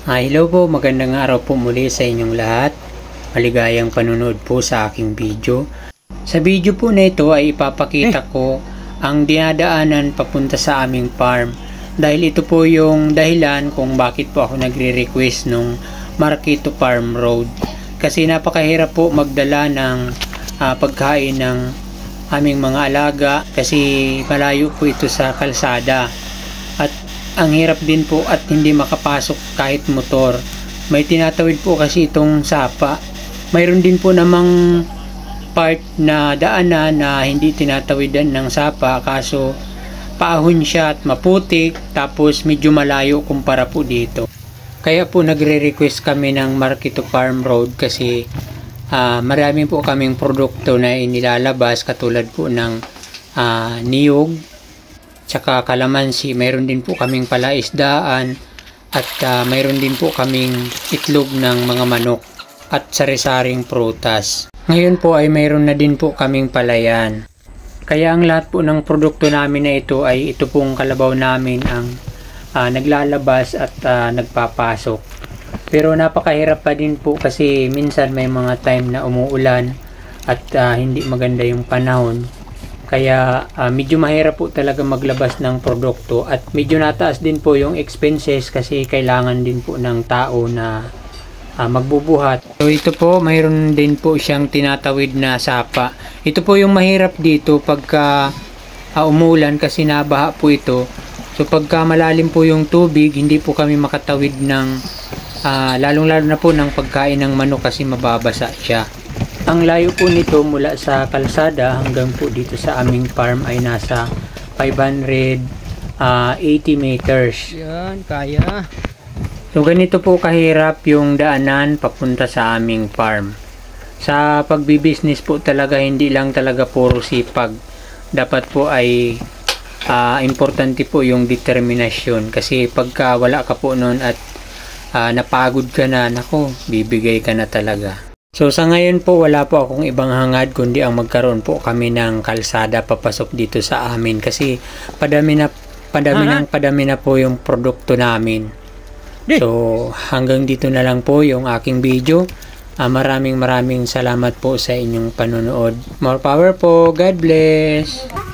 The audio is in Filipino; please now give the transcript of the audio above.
Hello po, magandang araw po muli sa inyong lahat. Maligayang panunood po sa aking video. Sa video po na ito ay ipapakita ko ang dinadaanan papunta sa aming farm. Dahil ito po yung dahilan kung bakit po ako nagre-request nung Market to Farm Road. Kasi napakahirap po magdala ng pagkain ng aming mga alaga kasi malayo po ito sa kalsada. At ang hirap din po at hindi makapasok kahit motor. May tinatawid po kasi itong sapa. Mayroon din po namang part na daanan na hindi tinatawidan ng sapa kaso paahon siya at maputik tapos medyo malayo kumpara po dito. Kaya po nagre-request kami ng Market to Farm Road kasi marami po kaming produkto na inilalabas katulad po ng niyog tsaka kalamansi. Mayroon din po kaming palaisdaan at mayroon din po kaming itlog ng mga manok at sari-saring prutas. Ngayon po ay mayroon na din po kaming palayan. Kaya ang lahat po ng produkto namin na ito ay ito pong kalabaw namin ang naglalabas at nagpapasok. Pero napakahirap pa din po kasi minsan may mga time na umuulan at hindi maganda yung panahon. Kaya medyo mahirap po talaga maglabas ng produkto at medyo nataas din po yung expenses kasi kailangan din po ng tao na magbubuhat. So ito po, mayroon din po siyang tinatawid na sapa. Ito po yung mahirap dito pagka umulan kasi nabaha po ito. So pagka malalim po yung tubig, hindi po kami makatawid ng lalong-lalo na po ng pagkain ng manok kasi mababasa siya. Ang layo po nito mula sa kalsada hanggang po dito sa aming farm ay nasa 580 meters. Yan, kaya. So ganito po kahirap yung daanan papunta sa aming farm. Sa pagbibusiness po talaga hindi lang talaga puro sipag. Dapat po ay importante po yung determinasyon kasi pagka wala ka po noon at napagod ka na, nako, bibigay ka na talaga. So sa ngayon po wala po akong ibang hangad kundi ang magkaroon po kami ng kalsada papasok dito sa amin kasi padami na po yung produkto namin. So hanggang dito na lang po yung aking video. Maraming salamat po sa inyong panonood. More power po. God bless.